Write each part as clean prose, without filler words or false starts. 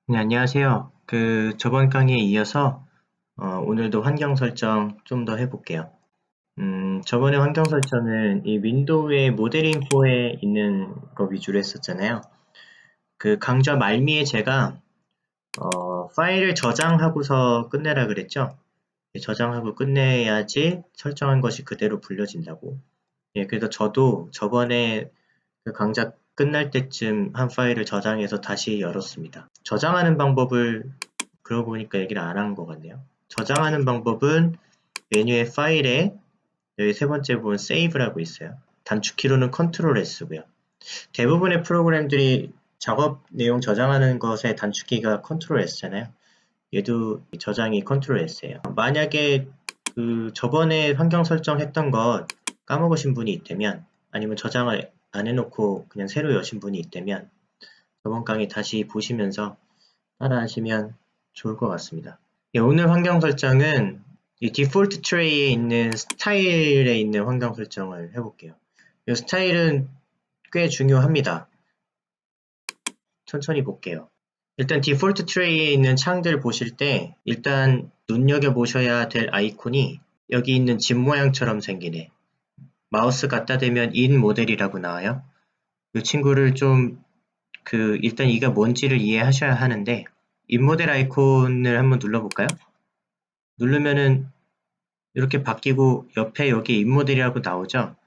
네, 안녕하세요. 저번 강의에 이어서 오늘도 환경 설정 좀 더 해볼게요. 저번에 환경 설정은 이 윈도우의 모델링 4에 있는 거 위주로 했었잖아요. 그 강좌 말미에 제가 파일을 저장하고서 끝내라 그랬죠. 저장하고 끝내야지 설정한 것이 그대로 불려진다고. 예, 그래서 저도 저번에 그 강좌 끝날 때쯤 한 파일을 저장해서 다시 열었습니다. 저장하는 방법을 그러고 보니까 얘기를 안 한 것 같네요. 저장하는 방법은 메뉴의 파일에 여기 세 번째 부분 Save라고 있어요. 단축키로는 Ctrl S고요. 대부분의 프로그램들이 작업 내용 저장하는 것의 단축키가 Ctrl S잖아요. 얘도 저장이 Ctrl S예요. 만약에 저번에 환경 설정했던 것 까먹으신 분이 있다면 아니면 저장을 안 해놓고 그냥 새로 여신 분이 있다면 저번 강의 다시 보시면서 따라 하시면 좋을 것 같습니다. 예, 오늘 환경 설정은 이 디폴트 트레이에 있는 스타일에 있는 환경 설정을 해볼게요. 이 스타일은 꽤 중요합니다. 천천히 볼게요. 일단 디폴트 트레이에 있는 창들 보실 때 일단 눈여겨보셔야 될 아이콘이 여기 있는 집 모양처럼 생기네. 마우스 갖다 대면 인 모델이라고 나와요. 이 친구를 좀 일단 이가 뭔지를 이해하셔야 하는데 인 모델 아이콘을 한번 눌러볼까요? 누르면은 이렇게 바뀌고 옆에 여기 인 모델이라고 나오죠?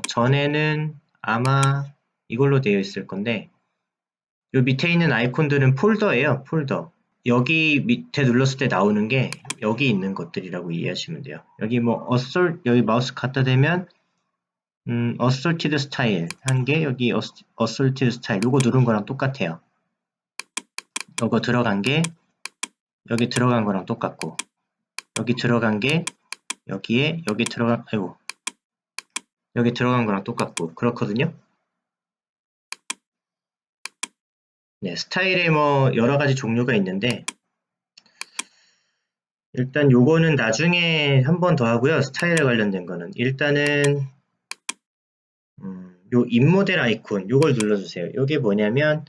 전에는 아마 이걸로 되어 있을 건데 요 밑에 있는 아이콘들은 폴더예요, 폴더. 여기 밑에 눌렀을 때 나오는 게 여기 있는 것들이라고 이해하시면 돼요. 여기 뭐 여기 마우스 갖다 대면 assorted style 한 게 여기 assorted style 요거 누른 거랑 똑같아요. 요거 들어간 게 여기 들어간 거랑 똑같고 여기 들어간 게 여기 들어간 여기 들어간 거랑 똑같고 그렇거든요. 네, 스타일에 뭐 여러 가지 종류가 있는데 일단 요거는 나중에 한 번 더 하고요. 스타일에 관련된 거는 일단은 요 인모델 아이콘 요걸 눌러주세요. 요게 뭐냐면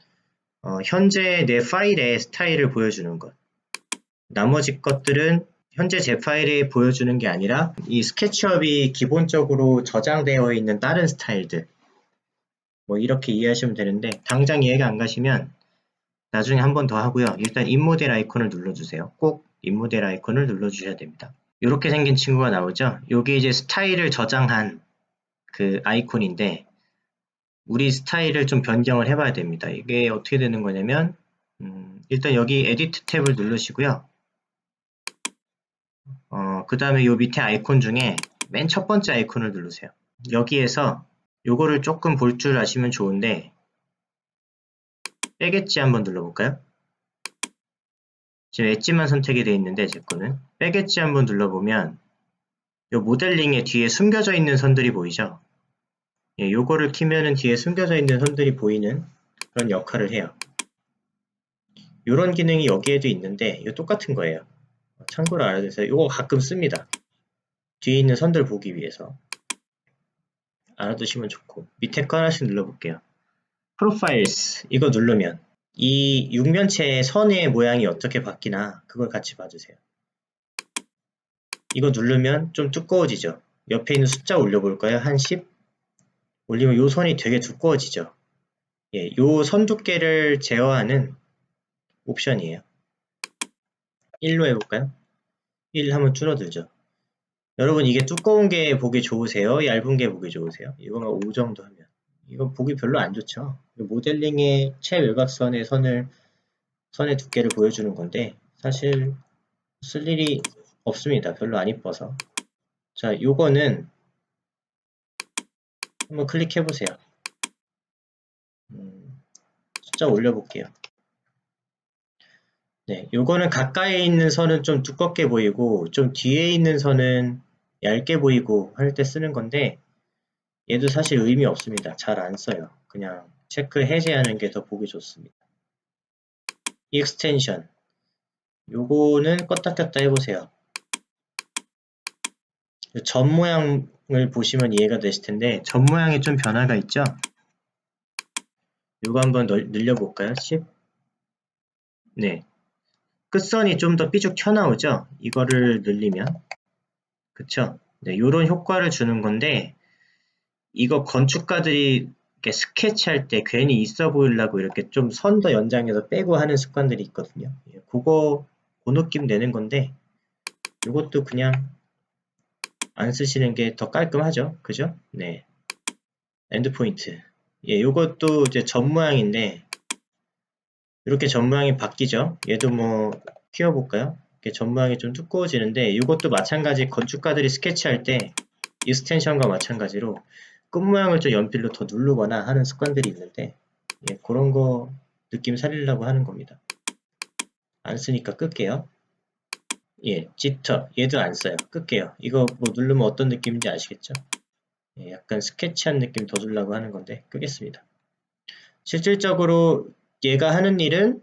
현재 내 파일의 스타일을 보여주는 것. 나머지 것들은 현재 제 파일에 보여주는 게 아니라 이 스케치업이 기본적으로 저장되어 있는 다른 스타일들 뭐 이렇게 이해하시면 되는데 당장 이해가 안 가시면 나중에 한 번 더 하고요. 일단 인모델 아이콘을 눌러주세요. 꼭 인모델 아이콘을 눌러주셔야 됩니다. 이렇게 생긴 친구가 나오죠. 이게 이제 스타일을 저장한 그 아이콘인데 우리 스타일을 좀 변경을 해봐야 됩니다. 이게 어떻게 되는 거냐면 일단 여기 에디트 탭을 누르시고요. 그 다음에 요 밑에 아이콘 중에 맨 첫 번째 아이콘을 누르세요. 여기에서 요거를 조금 볼 줄 아시면 좋은데 빼겠지 한번 눌러볼까요? 지금 엣지만 선택이 되어 있는데 제 거는 빼겠지 한번 눌러보면 요 모델링에 뒤에 숨겨져 있는 선들이 보이죠? 예, 요거를 키면은 뒤에 숨겨져 있는 선들이 보이는 그런 역할을 해요. 요런 기능이 여기에도 있는데 이거 똑같은 거예요. 참고로 알아두세요. 요거 가끔 씁니다. 뒤에 있는 선들 보기 위해서 알아두시면 좋고 밑에 거 하나씩 눌러볼게요. 프로파일스 이거 누르면 이 육면체의 선의 모양이 어떻게 바뀌나 그걸 같이 봐주세요. 이거 누르면 좀 두꺼워지죠. 옆에 있는 숫자 올려볼까요? 한 10? 올리면 요 선이 되게 두꺼워지죠. 예, 요 선 두께를 제어하는 옵션이에요. 1로 해볼까요? 1 하면 줄어들죠. 여러분 이게 두꺼운 게 보기 좋으세요? 얇은 게 보기 좋으세요? 이거만 5 정도 하면 이거 보기 별로 안 좋죠. 모델링의 최외곽선의 선의 두께를 보여주는 건데 사실 쓸 일이 없습니다. 별로 안 이뻐서. 자, 요거는 한번 클릭해 보세요. 숫자 올려볼게요. 네, 요거는 가까이 있는 선은 좀 두껍게 보이고 좀 뒤에 있는 선은 얇게 보이고 할 때 쓰는 건데 얘도 사실 의미 없습니다. 잘 안 써요. 그냥 체크 해제하는 게 더 보기 좋습니다. 익스텐션 요거는 껐다 켰다 해보세요. 점 모양을 보시면 이해가 되실 텐데 점 모양에 좀 변화가 있죠? 요거 한번 늘려볼까요? 10 네. 끝선이 좀 더 삐죽 튀어나오죠? 이거를 늘리면. 그쵸? 네, 요런 효과를 주는 건데, 이거 건축가들이 이렇게 스케치할 때 괜히 있어 보이려고 이렇게 좀 선 더 연장해서 빼고 하는 습관들이 있거든요. 예, 그 느낌 내는 건데, 이것도 그냥 안 쓰시는 게 더 깔끔하죠? 그죠? 네. 엔드포인트. 예, 요것도 이제 점 모양인데, 이렇게 점 모양이 바뀌죠? 얘도 뭐, 키워볼까요? 이렇게 점 모양이 좀 두꺼워지는데, 이것도 마찬가지 건축가들이 스케치할 때, 익스텐션과 마찬가지로 끝 모양을 좀 연필로 더 누르거나 하는 습관들이 있는데, 예, 그런 거 느낌 살리려고 하는 겁니다. 안 쓰니까 끌게요. 예, 지터. 얘도 안 써요. 끌게요. 이거 뭐 누르면 어떤 느낌인지 아시겠죠? 예, 약간 스케치한 느낌 더 주려고 하는 건데, 끄겠습니다. 실질적으로 얘가 하는 일은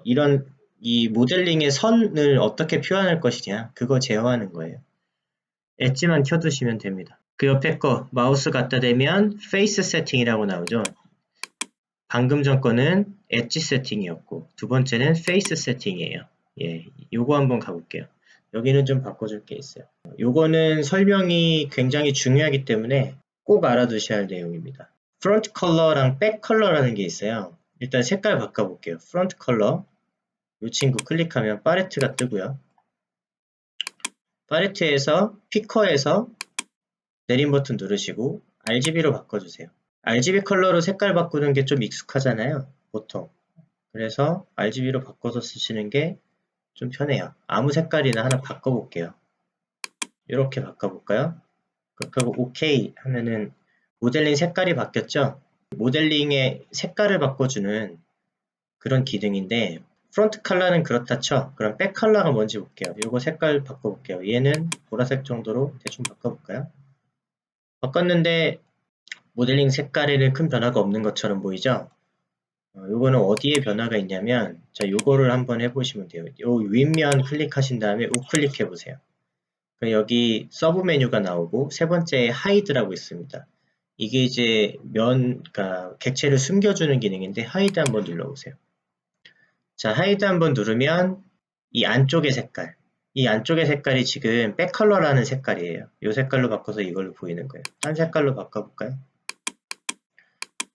이런 이 모델링의 선을 어떻게 표현할 것이냐 그거 제어하는 거예요. 엣지만 켜두시면 됩니다. 그 옆에 거 마우스 갖다 대면 페이스 세팅이라고 나오죠. 방금 전 거는 엣지 세팅이었고 두 번째는 페이스 세팅이에요. 예, 요거 한번 가볼게요. 여기는 좀 바꿔줄 게 있어요. 요거는 설명이 굉장히 중요하기 때문에 꼭 알아두셔야 할 내용입니다. 프론트 컬러랑 백 컬러라는 게 있어요. 일단 색깔 바꿔볼게요. 프론트 컬러 이 친구 클릭하면 팔레트가 뜨고요. 팔레트에서 피커에서 내림 버튼 누르시고 RGB로 바꿔주세요. RGB 컬러로 색깔 바꾸는 게 좀 익숙하잖아요. 보통. 그래서 RGB로 바꿔서 쓰시는 게 좀 편해요. 아무 색깔이나 하나 바꿔볼게요. 이렇게 바꿔볼까요? 그렇게 하고 OK 하면은 모델링 색깔이 바뀌었죠? 모델링의 색깔을 바꿔주는 그런 기능인데 프론트 컬러는 그렇다 쳐. 그럼 백 컬러가 뭔지 볼게요. 이거 색깔 바꿔볼게요. 얘는 보라색 정도로 대충 바꿔볼까요? 바꿨는데 모델링 색깔에는 큰 변화가 없는 것처럼 보이죠? 요거는 어디에 변화가 있냐면 자 요거를 한번 해보시면 돼요. 요 윗면 클릭하신 다음에 우클릭해 보세요. 여기 서브 메뉴가 나오고 세 번째에 하이드라고 있습니다. 이게 이제 그러니까 객체를 숨겨주는 기능인데 하이드 한번 눌러보세요. 자, 하이드 한번 누르면 이 안쪽의 색깔, 이 안쪽의 색깔이 지금 백컬러라는 색깔이에요. 이 색깔로 바꿔서 이걸로 보이는 거예요. 딴 색깔로 바꿔볼까요?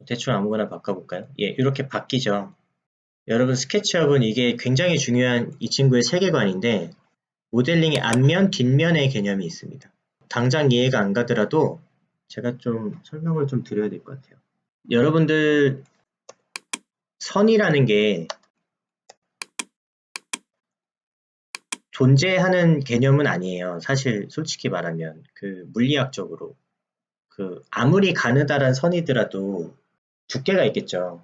대충 아무거나 바꿔볼까요? 예, 이렇게 바뀌죠. 여러분 스케치업은 이게 굉장히 중요한 이 친구의 세계관인데 모델링의 앞면, 뒷면의 개념이 있습니다. 당장 이해가 안 가더라도 제가 좀 설명을 좀 드려야 될 것 같아요. 여러분들 선이라는 게 존재하는 개념은 아니에요. 사실 솔직히 말하면 그 물리학적으로 그 아무리 가느다란 선이더라도 두께가 있겠죠.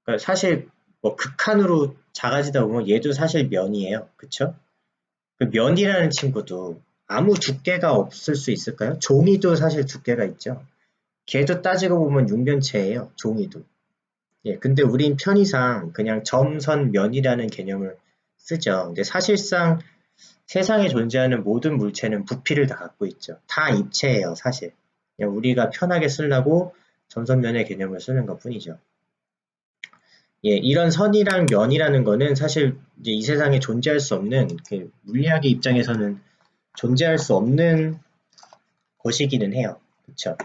그러니까 사실 뭐 극한으로 작아지다 보면 얘도 사실 면이에요. 그쵸? 그 면이라는 친구도 아무 두께가 없을 수 있을까요? 종이도 사실 두께가 있죠. 걔도 따지고 보면 육면체예요. 종이도. 예, 근데 우린 편의상 그냥 점선 면이라는 개념을 쓰죠. 근데 사실상 세상에 존재하는 모든 물체는 부피를 다 갖고 있죠. 다 입체예요, 사실. 그냥 우리가 편하게 쓰려고 점선면의 개념을 쓰는 것 뿐이죠. 예, 이런 선이랑 면이라는 거는 사실 이제 이 세상에 존재할 수 없는 그 물리학의 입장에서는 존재할 수 없는 것이기는 해요. 그렇죠?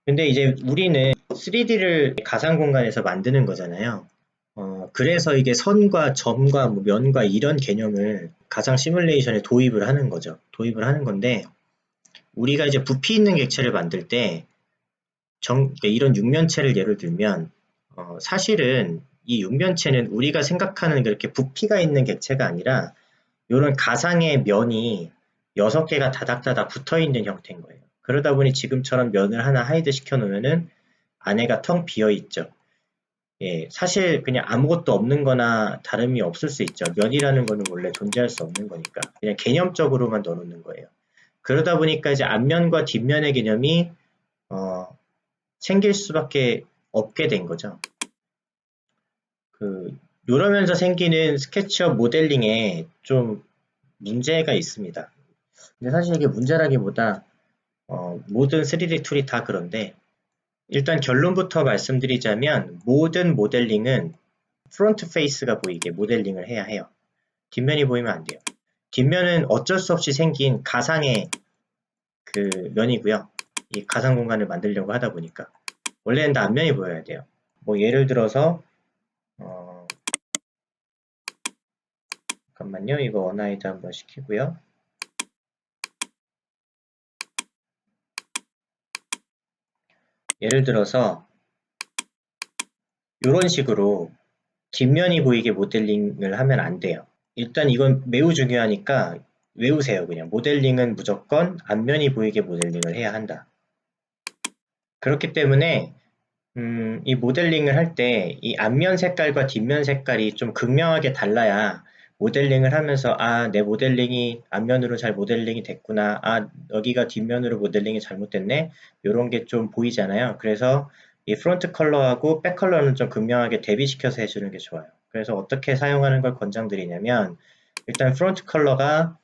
근데 이제 우리는 3D를 가상 공간에서 만드는 거잖아요. 그래서 이게 선과 점과 뭐 면과 이런 개념을 가상 시뮬레이션에 도입을 하는 거죠. 도입을 하는 건데 우리가 이제 부피 있는 객체를 만들 때 그러니까 이런 육면체를 예를 들면 사실은 이 육면체는 우리가 생각하는 그렇게 부피가 있는 객체가 아니라 이런 가상의 면이 6개가 다닥다닥 붙어 있는 형태인 거예요. 그러다 보니 지금처럼 면을 하나 하이드 시켜 놓으면은 안에가 텅 비어 있죠. 예, 사실 그냥 아무것도 없는 거나 다름이 없을 수 있죠. 면이라는 거는 원래 존재할 수 없는 거니까. 그냥 개념적으로만 넣어놓는 거예요. 그러다 보니까 이제 앞면과 뒷면의 개념이, 생길 수밖에 없게 된 거죠. 이러면서 생기는 스케치업 모델링에 좀 문제가 있습니다. 근데 사실 이게 문제라기보다, 모든 3D 툴이 다 그런데, 일단 결론부터 말씀드리자면 모든 모델링은 프론트 페이스가 보이게 모델링을 해야 해요. 뒷면이 보이면 안 돼요. 뒷면은 어쩔 수 없이 생긴 가상의 그 면이고요. 이 가상 공간을 만들려고 하다 보니까 원래는 다 앞면이 보여야 돼요. 뭐 예를 들어서 잠깐만요. 이거 언하이드 한번 시키고요. 예를 들어서 이런 식으로 뒷면이 보이게 모델링을 하면 안 돼요. 일단 이건 매우 중요하니까 외우세요. 그냥 모델링은 무조건 앞면이 보이게 모델링을 해야 한다. 그렇기 때문에 이 모델링을 할 때 이 앞면 색깔과 뒷면 색깔이 좀 극명하게 달라야 모델링을 하면서 내 모델링이 앞면으로 잘 모델링이 됐구나. 여기가 뒷면으로 모델링이 잘못됐네. 이런 게 좀 보이잖아요. 그래서 이 프론트 컬러하고 백 컬러는 좀 극명하게 대비시켜서 해주는 게 좋아요. 그래서 어떻게 사용하는 걸 권장드리냐면 일단 프론트 컬러가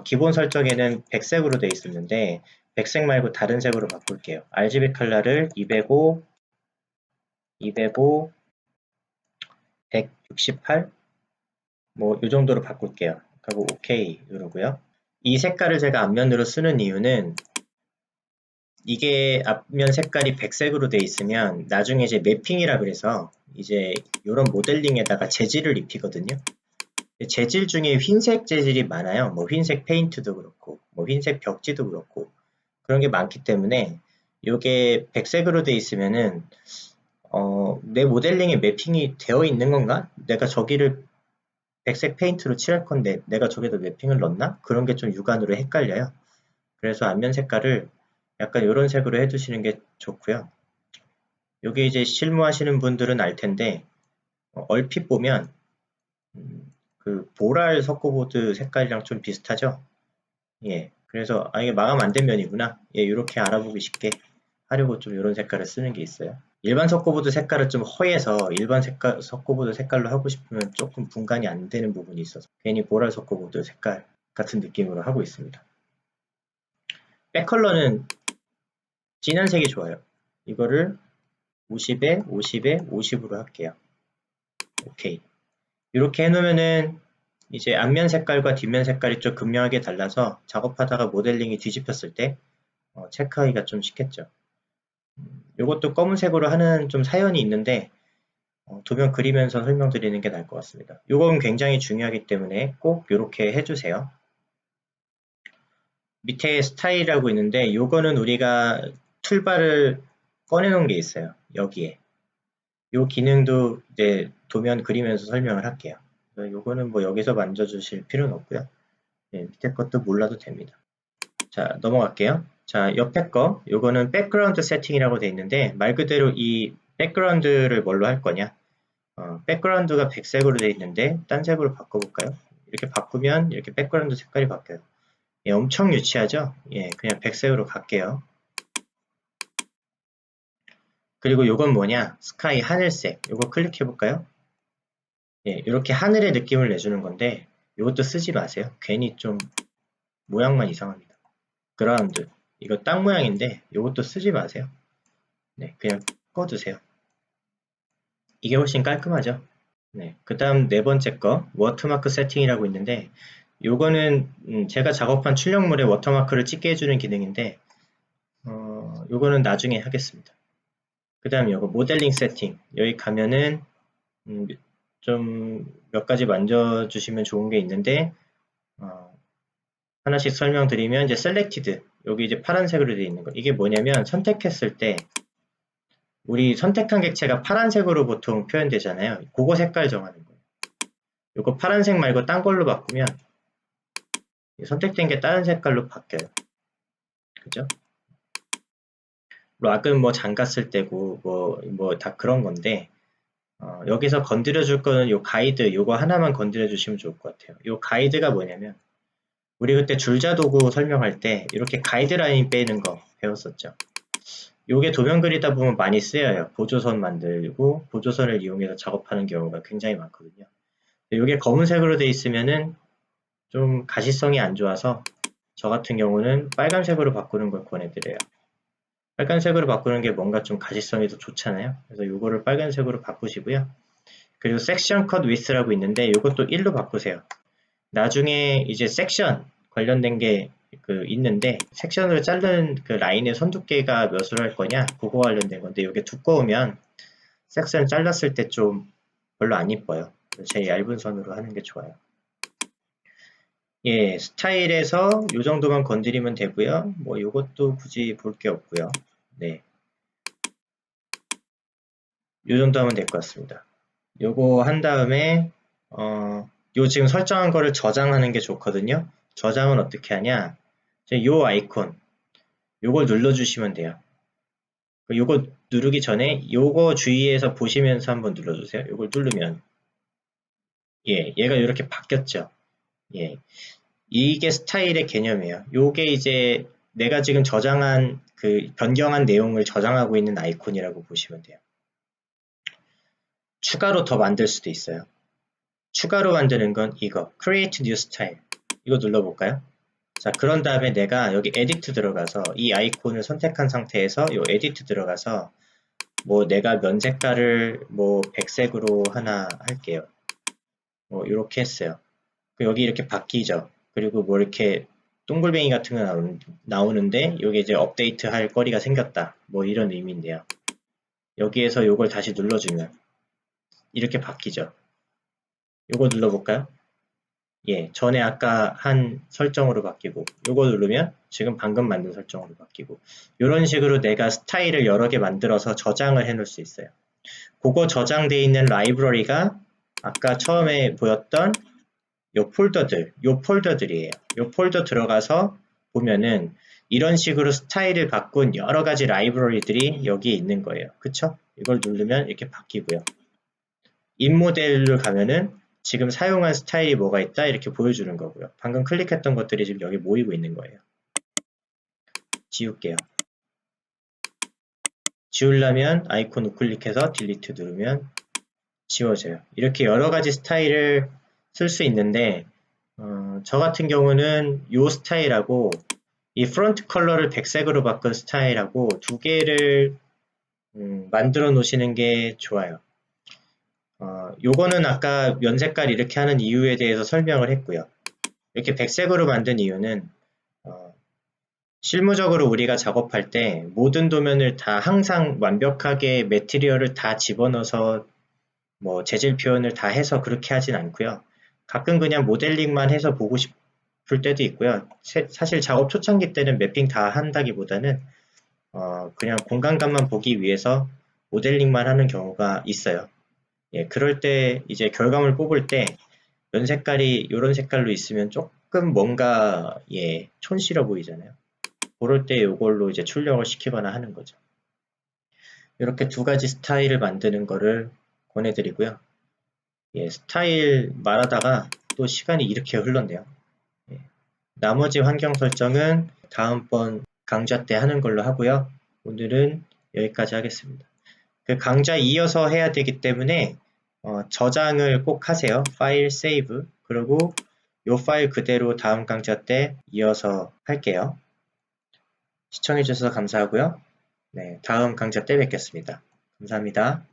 기본 설정에는 백색으로 되어 있었는데 백색 말고 다른 색으로 바꿀게요. RGB 컬러를 205, 168 뭐 이 정도로 바꿀게요. 그리고 OK 누르고요. 이 색깔을 제가 앞면으로 쓰는 이유는 이게 앞면 색깔이 백색으로 되어 있으면 나중에 이제 매핑이라 그래서 이제 이런 모델링에다가 재질을 입히거든요. 재질 중에 흰색 재질이 많아요. 뭐 흰색 페인트도 그렇고 뭐 흰색 벽지도 그렇고 그런 게 많기 때문에 이게 백색으로 되어 있으면은 내 모델링에 매핑이 되어 있는 건가? 내가 저기를 백색 페인트로 칠할 건데 내가 저기다 매핑을 넣나? 그런 게 좀 육안으로 헷갈려요. 그래서 앞면 색깔을 약간 이런 색으로 해두시는 게 좋고요. 여기 이제 실무하시는 분들은 알 텐데 얼핏 보면 그 보랄 석고보드 색깔이랑 좀 비슷하죠? 예. 그래서 이게 마감 안 된 면이구나. 예, 이렇게 알아보기 쉽게 하려고 좀 이런 색깔을 쓰는 게 있어요. 일반 석고보드 색깔은 좀 허해서 일반 석고보드 색깔로 하고 싶으면 조금 분간이 안 되는 부분이 있어서 괜히 보랄 석고보드 색깔 같은 느낌으로 하고 있습니다. 백 컬러는 진한 색이 좋아요. 이거를 50에 50에 50으로 할게요. 오케이. 이렇게 해놓으면은 이제 앞면 색깔과 뒷면 색깔이 좀 극명하게 달라서 작업하다가 모델링이 뒤집혔을 때 체크하기가 좀 쉽겠죠. 이것도 검은색으로 하는 좀 사연이 있는데 도면 그리면서 설명드리는 게 나을 것 같습니다. 이건 굉장히 중요하기 때문에 꼭 이렇게 해주세요. 밑에 스타일이라고 있는데 이거는 우리가 툴바를 꺼내놓은 게 있어요. 여기에. 이 기능도 이제 도면 그리면서 설명을 할게요. 이거는 뭐 여기서 만져주실 필요는 없고요. 네, 밑에 것도 몰라도 됩니다. 자, 넘어갈게요. 자, 옆에 거, 요거는 백그라운드 세팅이라고 되어 있는데 말 그대로 이 백그라운드를 뭘로 할 거냐? 백그라운드가 백색으로 되어 있는데 딴 색으로 바꿔볼까요? 이렇게 바꾸면 이렇게 백그라운드 색깔이 바뀌어요. 예, 엄청 유치하죠? 예, 그냥 백색으로 갈게요. 그리고 요건 뭐냐? 스카이 하늘색. 요거 클릭해 볼까요? 예, 이렇게 하늘의 느낌을 내주는 건데 이것도 쓰지 마세요. 괜히 좀 모양만 이상합니다. 그라운드. 이거 땅 모양인데 이것도 쓰지 마세요. 네, 그냥 꺼두세요. 이게 훨씬 깔끔하죠? 네, 그 다음 네 번째 거 워터마크 세팅이라고 있는데 요거는 제가 작업한 출력물에 워터마크를 찍게 해주는 기능인데 요거는 나중에 하겠습니다. 그 다음 요거 모델링 세팅 여기 가면은 좀 몇 가지 만져주시면 좋은 게 있는데 하나씩 설명드리면 이제 셀렉티드 여기 이제 파란색으로 되어 있는 거 이게 뭐냐면 선택했을 때 우리 선택한 객체가 파란색으로 보통 표현되잖아요. 그거 색깔 정하는 거예요. 이거 파란색 말고 딴 걸로 바꾸면 선택된 게 다른 색깔로 바뀌어요. 그죠? 락은 뭐 장갑 쓸 때고 뭐 다 그런 건데 여기서 건드려 줄 거는 요 가이드 요거 하나만 건드려 주시면 좋을 것 같아요. 요 가이드가 뭐냐면 우리 그때 줄자 도구 설명할 때 이렇게 가이드라인 빼는 거 배웠었죠. 요게 도면 그리다 보면 많이 쓰여요. 보조선 만들고 보조선을 이용해서 작업하는 경우가 굉장히 많거든요. 요게 검은색으로 돼 있으면은 좀 가시성이 안 좋아서 저 같은 경우는 빨간색으로 바꾸는 걸 권해드려요. 빨간색으로 바꾸는 게 뭔가 좀 가시성이 더 좋잖아요. 그래서 요거를 빨간색으로 바꾸시고요. 그리고 섹션 컷 위스라고 있는데 이것도 1로 바꾸세요. 나중에 이제 섹션 관련된 게 있는데 섹션으로 자른 그 라인의 선 두께가 몇으로 할 거냐 그거 관련된 건데 이게 두꺼우면 섹션 잘랐을 때 좀 별로 안 이뻐요. 제일 얇은 선으로 하는 게 좋아요. 예, 스타일에서 이 정도만 건드리면 되고요. 뭐 이것도 굳이 볼 게 없고요. 네, 이 정도 하면 될 것 같습니다. 요거 한 다음에 요 지금 설정한 거를 저장하는 게 좋거든요. 저장은 어떻게 하냐? 요 아이콘 요걸 눌러주시면 돼요. 요거 누르기 전에 요거 주위에서 보시면서 한번 눌러주세요. 요걸 누르면 예, 얘가 이렇게 바뀌었죠. 예, 이게 스타일의 개념이에요. 요게 이제 내가 지금 저장한 변경한 내용을 저장하고 있는 아이콘이라고 보시면 돼요. 추가로 더 만들 수도 있어요. 추가로 만드는 건 이거 Create New Style 이거 눌러볼까요? 자, 그런 다음에 내가 여기 에디트 들어가서 이 아이콘을 선택한 상태에서 이 에디트 들어가서 뭐 내가 면 색깔을 뭐 백색으로 하나 할게요. 뭐 이렇게 했어요. 여기 이렇게 바뀌죠. 그리고 뭐 이렇게 동글뱅이 같은 거 나오는데 여기 이제 업데이트 할 거리가 생겼다. 뭐 이런 의미인데요. 여기에서 이걸 다시 눌러주면 이렇게 바뀌죠. 이거 눌러볼까요? 예, 전에 아까 한 설정으로 바뀌고 요거 누르면 지금 방금 만든 설정으로 바뀌고 이런 식으로 내가 스타일을 여러 개 만들어서 저장을 해 놓을 수 있어요. 그거 저장되어 있는 라이브러리가 아까 처음에 보였던 요 폴더들이에요. 요 폴더 들어가서 보면은 이런 식으로 스타일을 바꾼 여러 가지 라이브러리들이 여기에 있는 거예요. 그쵸? 이걸 누르면 이렇게 바뀌고요. 인모델로 가면은 지금 사용한 스타일이 뭐가 있다 이렇게 보여주는 거고요. 방금 클릭했던 것들이 지금 여기 모이고 있는 거예요. 지울게요. 지우려면 아이콘 우클릭해서 딜리트 누르면 지워져요. 이렇게 여러 가지 스타일을 쓸 수 있는데 저 같은 경우는 이 스타일하고 이 프론트 컬러를 백색으로 바꾼 스타일하고 두 개를 만들어 놓으시는 게 좋아요. 요거는 아까 면 색깔 이렇게 하는 이유에 대해서 설명을 했고요. 이렇게 백색으로 만든 이유는 실무적으로 우리가 작업할 때 모든 도면을 다 항상 완벽하게 매트리얼을 다 집어넣어서 뭐 재질 표현을 다 해서 그렇게 하진 않고요. 가끔 그냥 모델링만 해서 보고 싶을 때도 있고요. 사실 작업 초창기 때는 매핑 다 한다기보다는 그냥 공간감만 보기 위해서 모델링만 하는 경우가 있어요. 예, 그럴 때 이제 결과물 뽑을 때 면 색깔이 이런 색깔로 있으면 조금 뭔가 예, 촌스러워 보이잖아요. 그럴 때 이걸로 이제 출력을 시키거나 하는 거죠. 이렇게 두 가지 스타일을 만드는 거를 권해드리고요. 예, 스타일 말하다가 또 시간이 이렇게 흘렀네요. 예, 나머지 환경 설정은 다음번 강좌 때 하는 걸로 하고요. 오늘은 여기까지 하겠습니다. 그 강좌 이어서 해야 되기 때문에 저장을 꼭 하세요. 파일 세이브. 그리고 이 파일 그대로 다음 강좌 때 이어서 할게요. 시청해주셔서 감사하고요. 네, 다음 강좌 때 뵙겠습니다. 감사합니다.